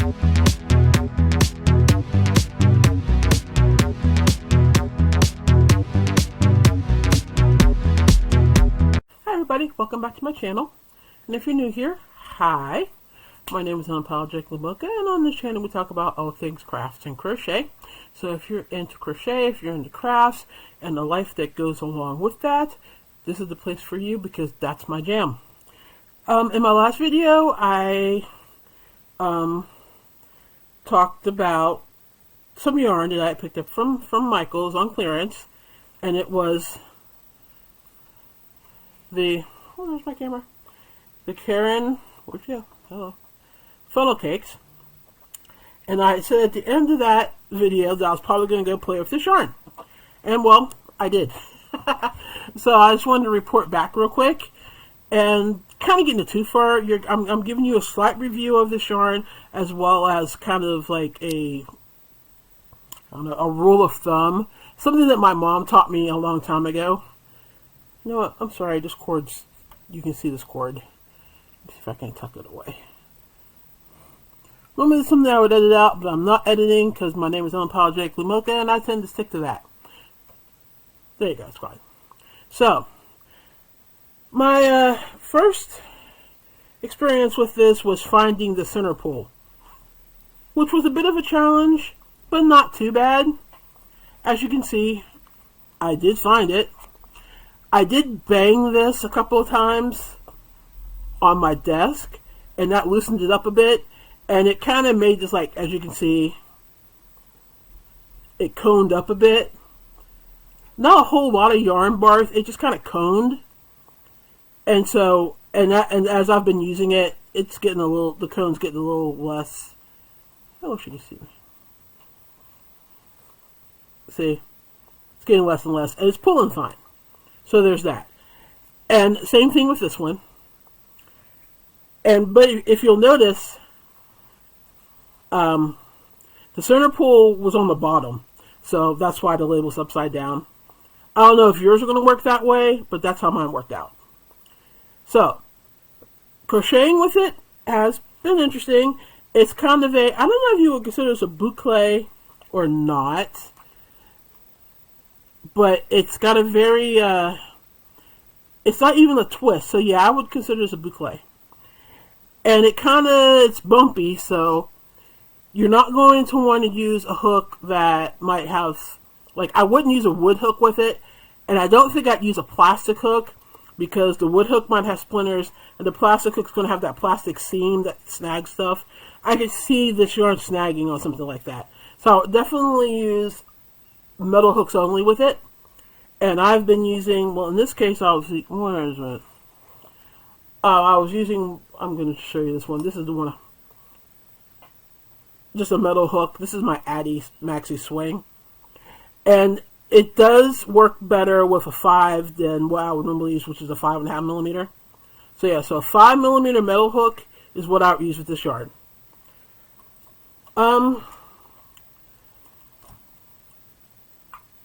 Everybody, welcome back to my channel, and if you're new here, hi, my name is Unapologetically Mocha, and on this channel we talk about all things crafts and crochet. So if you're into crochet, if you're into crafts, and the life that goes along with that, this is the place for you, because that's my jam. In my last video, I talked about some yarn that I picked up from Michael's on clearance, and it was there's my camera. The Caron, where'd you go? Hello. Funnel cakes. And I said at the end of that video that I was probably going to go play with this yarn. And well, I did. So I just wanted to report back real quick. And kind of getting too far, I'm giving you a slight review of this yarn, as well as kind of like a rule of thumb. Something that my mom taught me a long time ago. You know what? I'm sorry. This cord's... You can see this cord. Let's see if I can tuck it away. Normally it's something I would edit out, but I'm not editing because my name is Unapologetically Mocha, and I tend to stick to that. There you go. It's fine. So, my first experience with this was finding the center pole, which was a bit of a challenge, but not too bad. As you can see, I did find it. I did bang this a couple of times on my desk, and that loosened it up a bit, and it kind of made this, like, as you can see, it coned up a bit. Not a whole lot of yarn bars, it just kind of coned. And so, and as I've been using it, it's getting a little, the cone's getting a little less. I wish you could see me. See, it's getting less and less, and it's pulling fine. So there's that. And same thing with this one. But if you'll notice, the center pole was on the bottom. So that's why the label's upside down. I don't know if yours are going to work that way, but that's how mine worked out. So, crocheting with it has been interesting. It's kind of a, I don't know if you would consider this a boucle or not. But it's got a very, it's not even a twist. So yeah, I would consider this a boucle. And it's bumpy, so you're not going to want to use a hook that might have, like, I wouldn't use a wood hook with it. And I don't think I'd use a plastic hook, because the wood hook might have splinters, and the plastic hook's going to have that plastic seam that snags stuff. I could see this yarn snagging on something like that. So I would definitely use metal hooks only with it. And I've been using, well, in this case, where is it? I was using, I'm going to show you this one. This is the one, just a metal hook. This is my Addy Maxi Swing. And it does work better with a 5 than what I would normally use, which is a 5.5 millimeter. So yeah, so a 5 millimeter metal hook is what I would use with this yarn.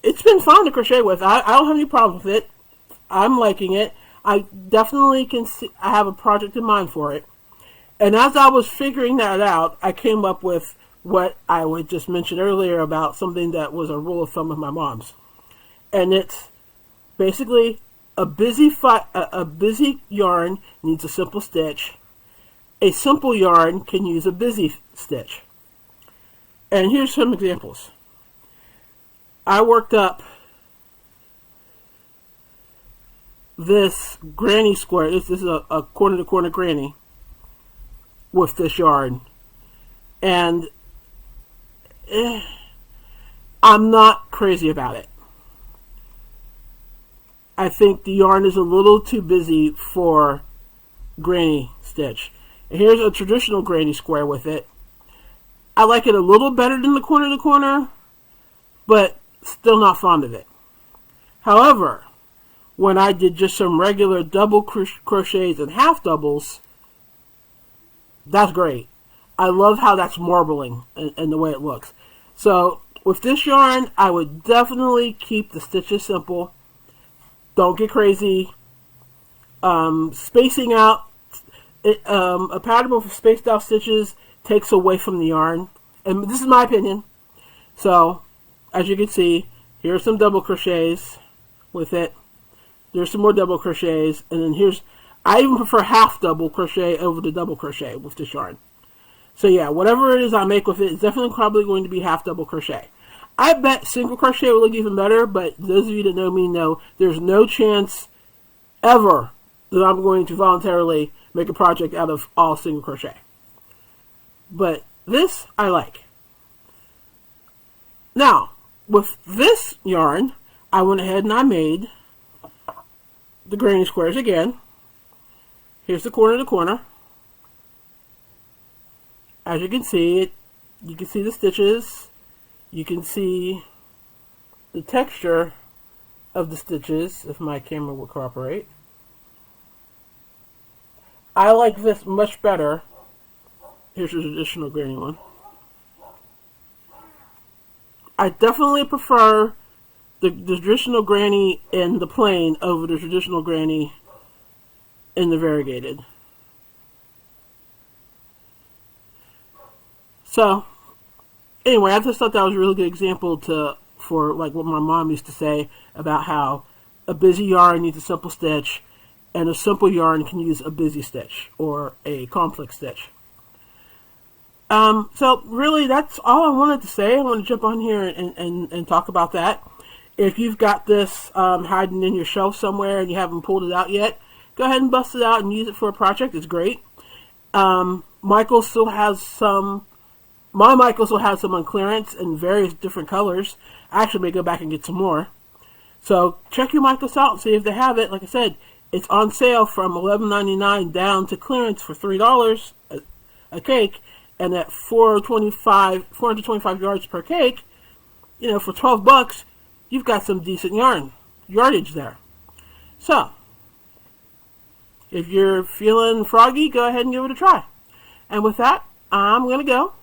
It's been fun to crochet with. I don't have any problems with it. I'm liking it. I definitely can see, I have a project in mind for it. And as I was figuring that out, I came up with what I would just mention earlier about something that was a rule of thumb with my mom's. And it's basically a busy yarn needs a simple stitch. A simple yarn can use a busy stitch. And here's some examples. I worked up this granny square. This is a corner-to-corner granny with this yarn. And I'm not crazy about it. I think the yarn is a little too busy for granny stitch. And here's a traditional granny square with it. I like it a little better than the corner-to-corner, but still not fond of it. However, when I did just some regular double crochets and half doubles, that's great. I love how that's marbling and the way it looks. So with this yarn, I would definitely keep the stitches simple. Don't get crazy. Spacing out, a pattern with spaced out stitches takes away from the yarn. And this is my opinion. So, as you can see, here's some double crochets with it. There's some more double crochets. And then I even prefer half double crochet over the double crochet with this yarn. So yeah, whatever it is I make with it, it's definitely probably going to be half double crochet. I bet single crochet will look even better, but those of you that know me know there's no chance ever that I'm going to voluntarily make a project out of all single crochet. But this I like. Now, with this yarn, I went ahead and I made the granny squares again. Here's the corner to corner. As you can see, you can see the stitches. You can see the texture of the stitches, if my camera will cooperate. I like this much better. Here's the traditional granny one. I definitely prefer the traditional granny in the plain over the traditional granny in the variegated. So, anyway, I just thought that was a really good example for like what my mom used to say about how a busy yarn needs a simple stitch and a simple yarn can use a busy stitch or a complex stitch. So really that's all I wanted to say. I want to jump on here and talk about that. If you've got this hiding in your shelf somewhere and you haven't pulled it out yet, go ahead and bust it out and use it for a project. It's great. Michael still has some. My Michael still has some on clearance in various different colors. I actually may go back and get some more. So check your Michaels out and see if they have it. Like I said, it's on sale from $11.99 down to clearance for $3 a cake, and at 425 yards per cake, for $12, you've got some decent yardage there. So if you're feeling froggy, go ahead and give it a try. And with that, I'm going to go.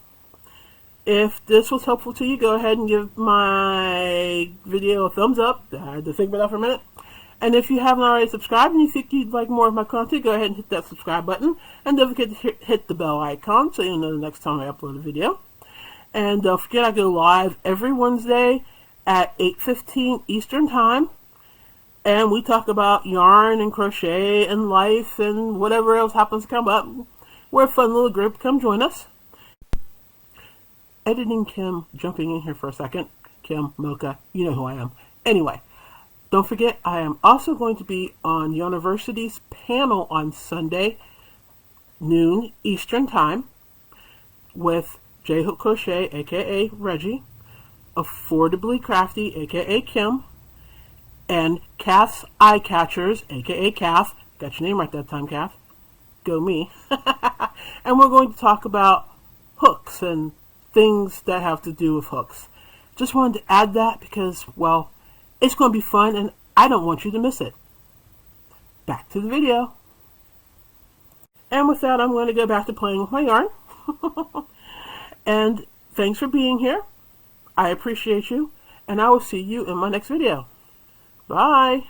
If this was helpful to you, go ahead and give my video a thumbs up. I had to think about that for a minute. And if you haven't already subscribed and you think you'd like more of my content, go ahead and hit that subscribe button. And don't forget to hit the bell icon so you'll know the next time I upload a video. And don't forget, I go live every Wednesday at 8:15 Eastern Time. And we talk about yarn and crochet and life and whatever else happens to come up. We're a fun little group. Come join us. Editing Kim jumping in here for a second. Kim, Mocha, you know who I am. Anyway, don't forget, I am also going to be on Yarniversity's panel on Sunday, noon Eastern Time, with J Hook Crochet, aka Reggie, Affordably Crafty, aka Kim, and Kath's Eye Catchers, aka Kath. Got your name right that time, Kath. Go me. And we're going to talk about hooks and things that have to do with hooks. Just wanted to add that because, well, it's going to be fun and I don't want you to miss it. Back to the video. And with that, I'm going to go back to playing with my yarn. And thanks for being here. I appreciate you. And I will see you in my next video. Bye.